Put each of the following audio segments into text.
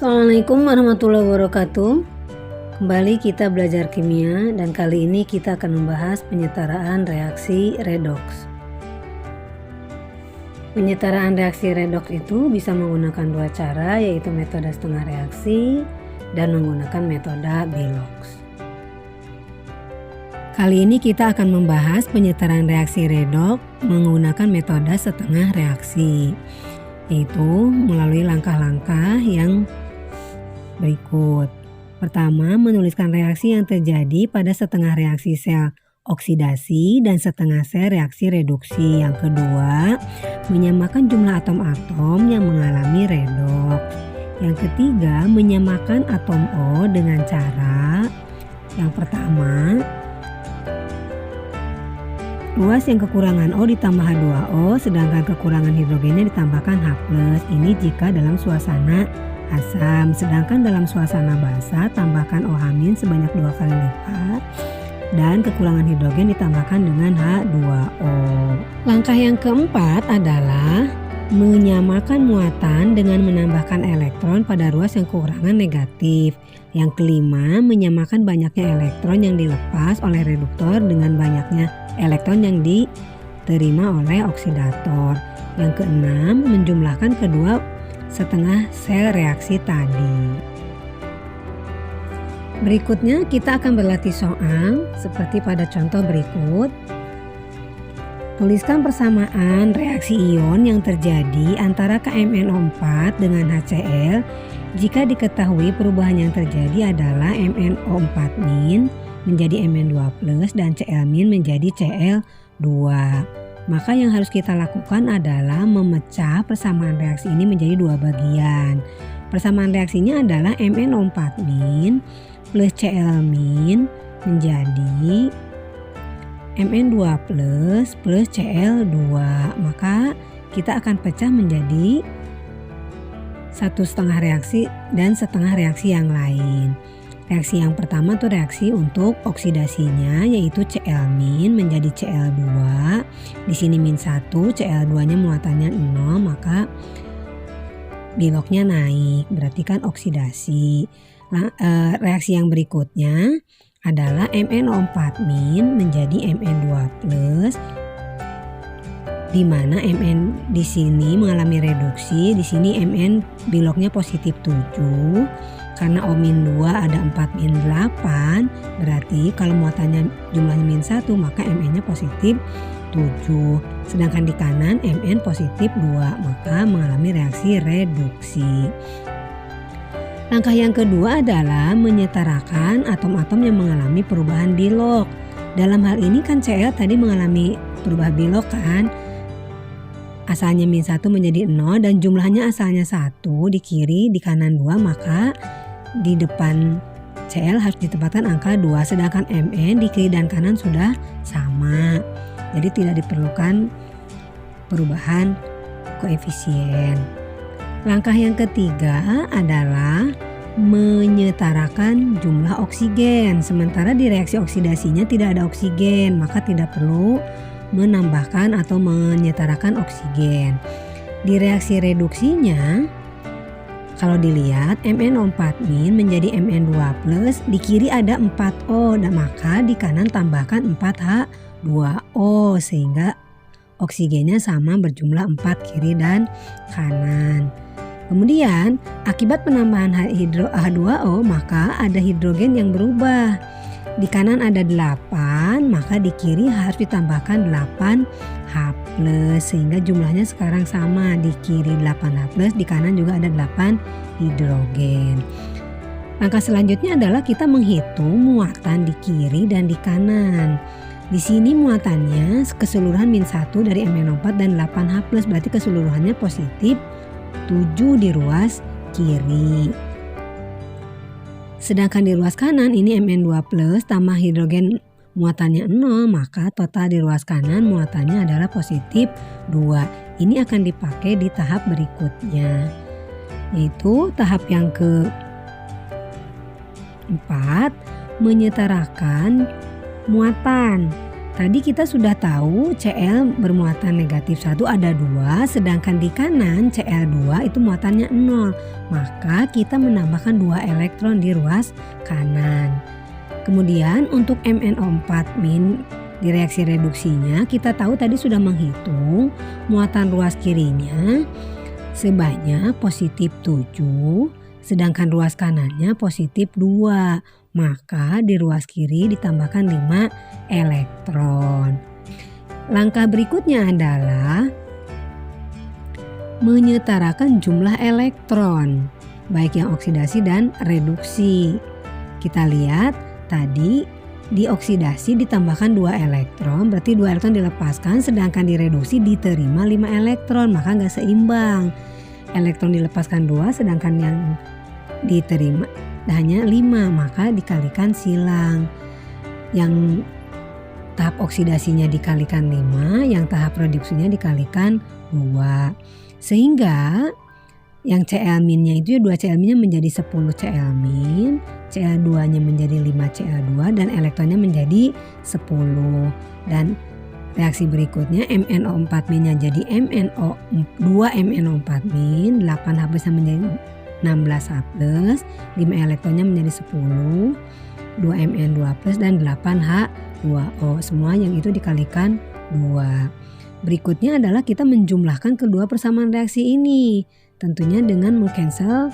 Assalamualaikum warahmatullahi wabarakatuh. Kembali kita belajar kimia dan kali ini kita akan membahas penyetaraan reaksi redox. Penyetaraan reaksi redox itu bisa menggunakan dua cara, yaitu metode setengah reaksi dan menggunakan metode Bilox. Kali ini kita akan membahas penyetaraan reaksi redox menggunakan metode setengah reaksi, yaitu melalui langkah-langkah yang berikut. Pertama, menuliskan reaksi yang terjadi pada setengah reaksi sel oksidasi dan setengah sel reaksi reduksi. Yang kedua, menyamakan jumlah atom-atom yang mengalami redox. Yang ketiga, menyamakan atom O dengan cara yang pertama, luas yang kekurangan O ditambah H2O sedangkan kekurangan hidrogennya ditambahkan H+. Ini jika dalam suasana asam, sedangkan dalam suasana basa tambahkan OH- sebanyak 2 kali lipat dan kekurangan hidrogen ditambahkan dengan H2O. Langkah yang keempat adalah menyamakan muatan dengan menambahkan elektron pada ruas yang kekurangan negatif. Yang kelima, menyamakan banyaknya elektron yang dilepas oleh reduktor dengan banyaknya elektron yang diterima oleh oksidator. Yang keenam, menjumlahkan kedua setengah sel reaksi tadi. Berikutnya kita akan berlatih soal seperti pada contoh berikut. Tuliskan persamaan reaksi ion yang terjadi antara KMnO4 dengan HCl jika diketahui perubahan yang terjadi adalah MnO4- menjadi Mn2+ dan Cl- menjadi Cl2. Maka yang harus kita lakukan adalah memecah persamaan reaksi ini menjadi dua bagian. Persamaan reaksinya adalah MnO4- plus Cl- menjadi Mn2+ plus Cl2. Maka kita akan pecah menjadi satu setengah reaksi dan setengah reaksi yang lain. Reaksi yang pertama tuh reaksi untuk oksidasinya, yaitu Cl- menjadi Cl2. Di sini -1, Cl2-nya muatannya 0, maka Biloxnya naik, berarti kan oksidasi. Reaksi yang berikutnya adalah MnO4- menjadi Mn2+, di mana Mn di sini mengalami reduksi. Di sini Mn Biloxnya positif 7. Karena O-2 ada 4-8, berarti kalau muatannya jumlahnya -1 maka Mn-nya positif 7. Sedangkan di kanan Mn positif 2, maka mengalami reaksi reduksi. Langkah yang kedua adalah menyetarakan atom-atom yang mengalami perubahan Bilox. Dalam hal ini kan Cl tadi mengalami perubahan Bilox kan. Asalnya -1 menjadi 0 dan jumlahnya asalnya 1 di kiri, di kanan 2, maka di depan Cl harus ditempatkan angka 2, sedangkan Mn di kiri dan kanan sudah sama. Jadi tidak diperlukan perubahan koefisien. Langkah yang ketiga adalah menyetarakan jumlah oksigen. Sementara di reaksi oksidasinya tidak ada oksigen, maka tidak perlu menambahkan atau menyetarakan oksigen. Di reaksi reduksinya, kalau dilihat MnO4- menjadi Mn2+, di kiri ada 4O dan maka di kanan tambahkan 4H2O sehingga oksigennya sama berjumlah 4 kiri dan kanan. Kemudian akibat penambahan H2O maka ada hidrogen yang berubah. Di kanan ada 8, maka di kiri harus ditambahkan 8H+, sehingga jumlahnya sekarang sama, di kiri 8H+, di kanan juga ada 8 hidrogen. Langkah selanjutnya adalah kita menghitung muatan di kiri dan di kanan. Di sini muatannya keseluruhan -1 dari MnO4 dan 8H+, berarti keseluruhannya positif 7 di ruas kiri. Sedangkan di ruas kanan ini Mn2+ tambah hidrogen muatannya 0, maka total di ruas kanan muatannya adalah positif 2. Ini akan dipakai di tahap berikutnya, yaitu tahap yang keempat, menyetarakan muatan. Tadi kita sudah tahu Cl bermuatan negatif 1 ada 2, sedangkan di kanan Cl2 itu muatannya 0. Maka kita menambahkan 2 elektron di ruas kanan. Kemudian untuk MnO4- di reaksi reduksinya kita tahu tadi sudah menghitung muatan ruas kirinya sebanyak positif 7, sedangkan ruas kanannya positif 2. Maka di ruas kiri ditambahkan 5 elektron. Langkah berikutnya adalah menyetarakan jumlah elektron, baik yang oksidasi dan reduksi. Kita lihat tadi di oksidasi ditambahkan 2 elektron, berarti 2 elektron dilepaskan, sedangkan di reduksi diterima 5 elektron, maka nggak seimbang. Elektron dilepaskan 2, sedangkan yang diterima hanya 5, maka dikalikan silang. Yang tahap oksidasinya dikalikan 5, yang tahap reduksinya dikalikan 2. Sehingga yang Cl-nya itu 2 Cl-nya menjadi 10 Cl-, Cl2-nya menjadi 5 Cl2 dan elektronnya menjadi 10. Dan reaksi berikutnya MnO4- jadi MnO2 MnO4-, 8H+ menjadi 16H+, 5 elektronnya menjadi 10, 2Mn2+, dan 8H2O. Semua yang itu dikalikan 2. Berikutnya adalah kita menjumlahkan kedua persamaan reaksi ini. Tentunya dengan meng-cancel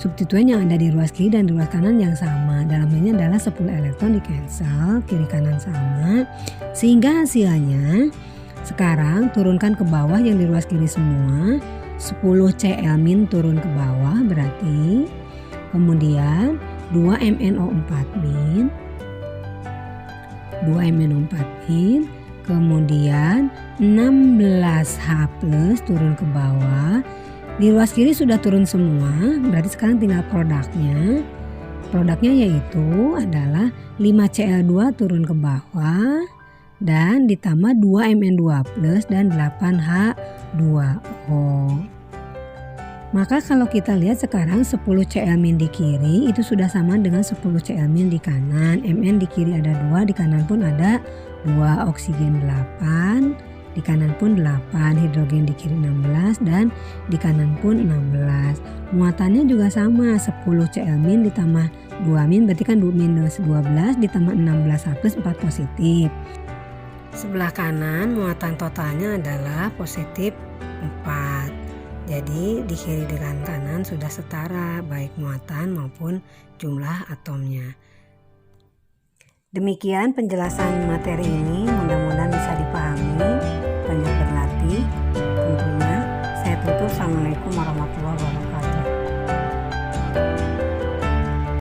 substituen yang ada di ruas kiri dan di ruas kanan yang sama. Dalam ini adalah 10 elektron di-cancel, kiri kanan sama. Sehingga hasilnya sekarang turunkan ke bawah yang di ruas kiri semua. 10 Cl- turun ke bawah berarti. Kemudian 2 MnO4-, 2 MnO4-, kemudian 16H+ turun ke bawah. Di ruas kiri sudah turun semua, berarti sekarang tinggal produknya. Produknya yaitu adalah 5 Cl2 turun ke bawah dan ditambah 2 Mn2+ dan 8H2O. Maka kalau kita lihat sekarang 10 Cl- di kiri itu sudah sama dengan 10 Cl- di kanan. Mn di kiri ada 2, di kanan pun ada 2, oksigen 8, di kanan pun 8, hidrogen di kiri 16 dan di kanan pun 16. Muatannya juga sama, 10 Cl- ditambah 2- berarti kan minus 12 ditambah 16H+ 4 positif. Sebelah kanan muatan totalnya adalah positif 4. Jadi di kiri dengan kanan sudah setara baik muatan maupun jumlah atomnya. Demikian penjelasan materi ini, mudah-mudahan bisa dipahami, banyak berlatih tentunya. Saya tutup. Assalamualaikum warahmatullahi wabarakatuh.